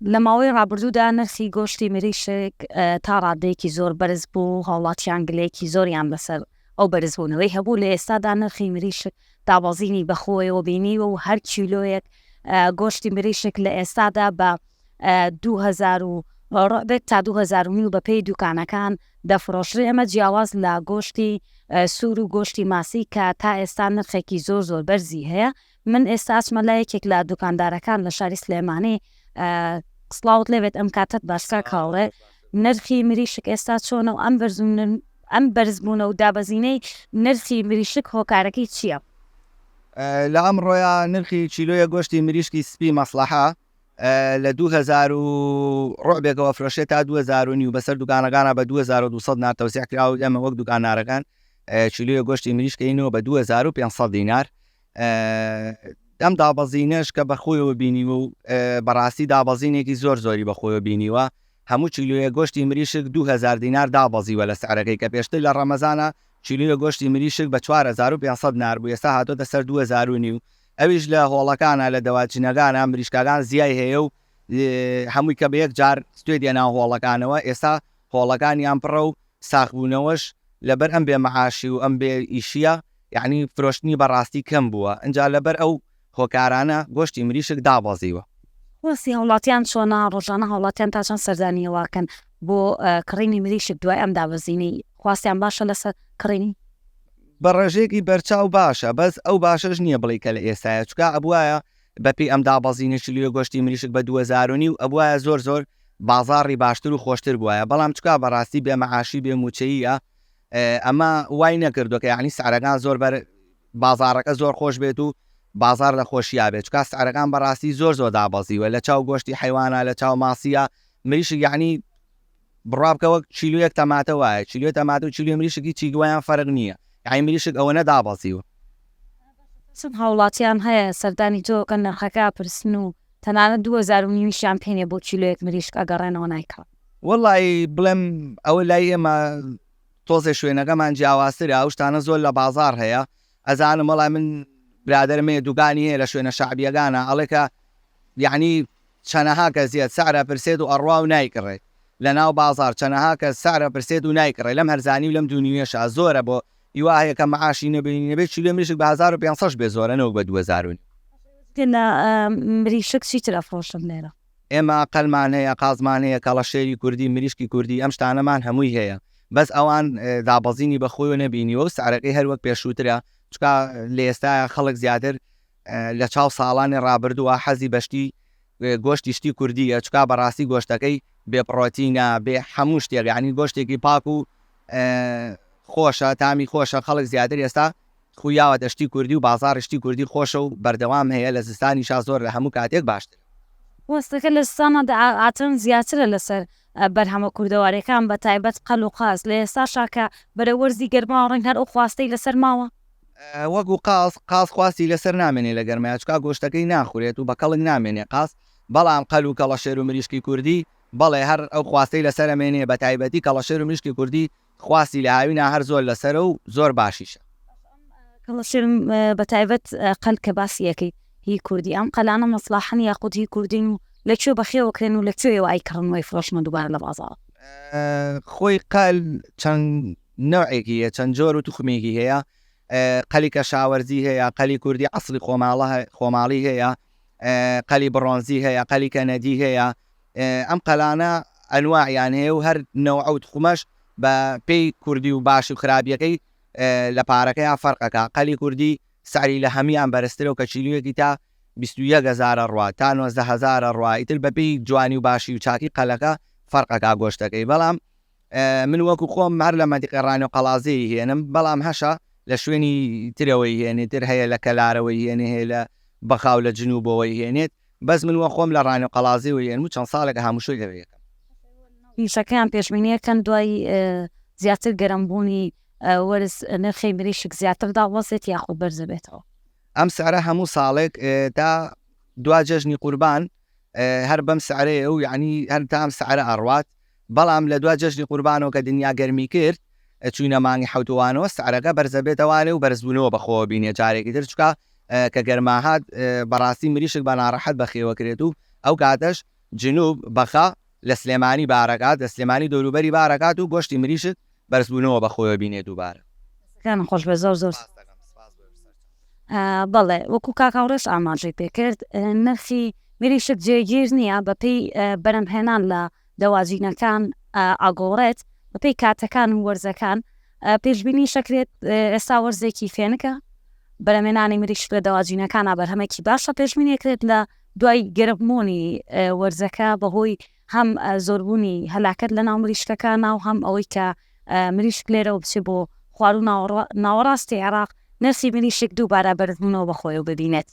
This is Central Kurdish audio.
لە ماوەی ڕابردوودا نرخی گۆشتی مریشک تا ڕادەیەکی زۆر بەرز بوو، هاوڵاتیان گلەیەکی زۆریان بەسەر ئەو بەرزبوونەوەی هەبوو. لە ئێستادا نرخی مریشک دابەزینی بەخۆیەوە بینیوە و هەر کیلۆیەک گۆشتی مریشک لە ئێستادا بە 2000 تا 2009 بە پێی دوکانەکان دەفرۆشرێ. ئەمە جیاواز لە گۆشتی سوور و گۆشتی ماسی کە تا ئێستا نرخێکی زۆر بەرزی هەیە. من ئێستا ئەچمە لای یەکێک لە دوکاندارەکان لە شاری سلێمانی، سڵاوت لێبێت ئەم کاتت باشتر کاڵێ، نرخی مریشک ئێستا چۆنە و ئەم بەرزبوونە و دابەزینەی نرخی مریشک هۆکارەکەی چییە؟ لە ئەمڕۆیە نرخی کیلۆیە گۆشتی مریشکی سپی مەسلحە لە 2000 ڕۆبێکەوە فرۆشێت تا 2009 بەسەر دوکانەکانە بە 2200 دینار تەوزیع کراوە. ئەمە وەک دوکانارەکان کیلۆیە گۆشتی مریشکەینەوە بە 2500 دینار. ئەم دابەزینەش کە بەخۆیەوە بینیوە و بەڕاستی دابەزینێکی زۆری بەخۆیەوە بینیوە. هەموو کیلۆیە گۆشتی مریشک 2000 دینار دابەزیوە لە سعرەکەی کە پێشتر لە ڕەمەزانە کیلۆیە گۆشتی مریشک بە 4500 دینار بوو، ئێستا هاتۆتە سەر 2009. ئەویش لە هۆڵەکانە لە دەواچینەکانە مریشکەکان زیای هەیە و هەمووی کە بە یەک جار ستوێ دێنا هۆڵەکانەوە. ئێستا هۆڵەکانیان پڕە و ساخبوونەوەش لەبەر ئەم بێ مەعاشی و ئەم بێ ئیشیە، یعنی فرۆشتنی بەڕاستی کەم بووە. ئەنجا لەبەر ئەو هۆکارانە گۆشتی مریشک دابەزیوە. وەسی هەوڵاتیان چۆنا ڕۆژانە هەوڵاتیان تا چەند سەردانیەوەکەن بۆ کڕینی مریشک دوای ئەم دابەزینی خواستیان باشە لەسەر کڕینی؟ بە ڕێژێکی بەرچاو باشە، بەس ئەو باشەش نییە بڵی کە لە ئێستاە، چکە ئەبوایە بەپی ئەم دابەزینە کیلۆیە گۆشتی مریشک بە 2009 و ئەبوایە زۆر بازاڕی باشتر و خۆشتر بووایە. بەڵام چکا بەڕاستی بێ مەعاشی بێ موچەیە، ئەمە وای نەکردوکە یعنی سعرەکان زۆر بازارەکە زۆر خۆش بێت و بازار لە خۆشییا بێت، چکە سعرەکان بەڕاستی زۆر دابەزیوە لە چاو گۆشتی حیوانە، لە چاو ماسیە. مریشک یعنی بڕابکەوە کیلۆیەک تەماتە وایە، کیلۆ تەماتە و کیلۆ مریشکی چیگوایان فەرق نییە، یعنی مریشک ئەوە نەدابەزیوە. چەند هاوڵاتیان هەیە سەردانی تۆکە نرخەکە پرسن و تەنانەت 2009 پێنێ بۆ کیلۆیەک مریشک ئەگەڕێنەوە نایکات؟ وەڵی بڵێم ئەوە لای ئێمە تۆزێ شوێنەکەمان جیاوازترە، ئەو شتانە زۆر لە بازار هەیە. ئەزانم وەڵای من برادرمێ دوکانی هەیە لە شوێنە شعبیەکانە، ئەڵێکە یعنی چەنەها کە زیاد سعرە پرسێت و ئەڕوا و نایکڕێت لە ناو بازار، چەنەها کە سعرە پرسێت و نایکڕێت. لەم هەرزانی و لەم دونیێشە زۆرە بۆ هیوا هەیە کە مەعاشی نەبێت کیلۆ مریشک بە 1500 بێ زۆرەنەوە بە 2009. مریشک چیتر ئەفرۆشن لێرە؟ ئێمە قەلمان هەیە، قازمان هەیە، کەڵەشێری کوردی، مریشکی کوردی، ئەم شتانەمان هەمووی هەیە، بەس ئەوان دابەزینی بەخۆیەوە نەبینیوە و سعرەکەی هەروەک پێشووترە، چکە لە ئێستا خەڵک زیاتر لە چاو ساڵانی ڕابردووە حەزی بەشتی گۆشتی شتی کوردیە، چکا بەڕاستی گۆشتەکەی بێپڕۆتینە، بێ هەموو شتێک، یعنی گۆشتێکی پاک و خۆشە، تامی خۆشە. خەڵک زیاتر ئێستا خویاوە دەشتی کوردی و بازارشتی کوردی خۆشە و بەردەوام هەیە لە زستانیشا زۆر لە هەموو کاتێک باشتر. وەستەکە لە زستانە ئاتن زیاترە لەسەر بەرهەمە کوردەوارەکان بە تایبەت قەل و قاز. لە ئێستا شاکە بەرەوەرزی گەرما ڕنگ هەر ئەو خواستەی لەسەر ماوە وەکو قاز خواستی لەسەر نامێنێ لە گەرمای، چکا گۆشتەکەی ناخورێت و بە کەڵک نامێنێ قاز. بەڵام قەل و کەڵەشێر و مریشکی کوردی بەڵێ هەر ئەو خواستەی لەسەر مێنێ، بە تایبەتی کەڵەشێر و مریشکی کوردی خواستی لە هاوینە هەر زۆر لەسەر و زۆر باشیشە. کەڵەشێر بە تایبەت قەل کە باسیەکەی هی کوردی، ئەم قەلانە مەسڵاحن یاخود هی کوردین و لەکوێ بەخێوەکرێن و لەکوێوە ئایکڕنەوەی فرۆشمە دووبارە لە بازاڕ؟ خۆی قەل چەند نەوعێکی هەیە، چەند جۆر و توخمێکی هەیە. قەلی کەشاوەرزی هەیە، قەلی کوردی عەسڵی خۆماڵی هەیە، قەلی بڕۆنزی هەیە، قەلی کەنەدی هەیە. ئەم قەلانە ئەنواعیان هەیە و هەر نەوع و توخمەش بە پێی کوردی و باشی و خراپیەکەی لە پارەکەیان فەرقەکە. قەلی کوردی سعری لە هەمیان بەرزترە و کە کیلۆیەکی تا 21,000 ڕوا تا 19,000 ڕوا، ئیتر بەپێی جوانی و باشی و چاکی قەلەکە فەرقەکە گۆشتەکەی. بەڵام من وەکو خۆم هەر لە مەنتیقەی ڕانێ و قەڵازەی هێنم، بەڵام هەشە لە شوێنی ترەوەی هێنێتتر هەیە، لە کەلارەوەی هێنێ، هەیە لە بەخاو لە جنوبەوەی هێنێت. بەس من وە خۆم لە ڕانێ و قەڵازەی هێنم و چەند ساڵێکە هەمووشۆی لەوەیەکەم. پیشەکەیان پێشبینیەکەن دوای زیاتر گەرمبوونی وەرز نرخی مریشک زیاتر داوەزێت یاخود بەرزە بێتەوە؟ ئەم سعرە هەموو ساڵێک تا دوا جەژنی قوربان هەر بەم سعرەیە و یعنی هەر تا ئەم سعرە ئەڕوات. بەڵام لە دوا جەژنی قوربانەوە کە دنیا گەرمی کرد چوینە مانگی حوتوانەوە سعرەکە بەرزە بێتەوانێ و بەرزبوونەوە بەخۆوە بینێ جارێکی تر، چکە کە گەرماهات بەڕاستی مریشک بە ناڕەحەت بەخێوەکرێت و ئەو کاتەش جنوب بەخا لە سلێمانی بارەکات لە سلێمانی دەوروبەری بارەکات و گۆشتی مریشت بەرزبوونەوە بەخۆیە بینێت دووبارە. کان خۆش بە زۆر بەڵێ وەکو کاکاوڕێش ئاماژەی پێکرد نرخی مریشک جێگیر نییە بەپێی بەرەمهێنان لە دەواجینەکان ئاگۆڕێت بەپێی کاتەکان و وەرزەکان پێشبینی شەکرێت ئێستا وەرزێکی فێنکە بەرەمێنانی مریش لە دەواجینەکانە بەرهەمێکی باشە پێشبینێکرێت لە دوای گرفبوونی وەرزەکە بەهۆی هەم زۆربوونی هەلاکەت لە ناو مریشکەکانە و هەم ئەوەی کە مریشک لێرەوە بچێت بۆ خوارد و ناوەڕاستی عێراق نرسی مریشک دووبارە بەرزبوونەوە بەخۆی و ببینێت.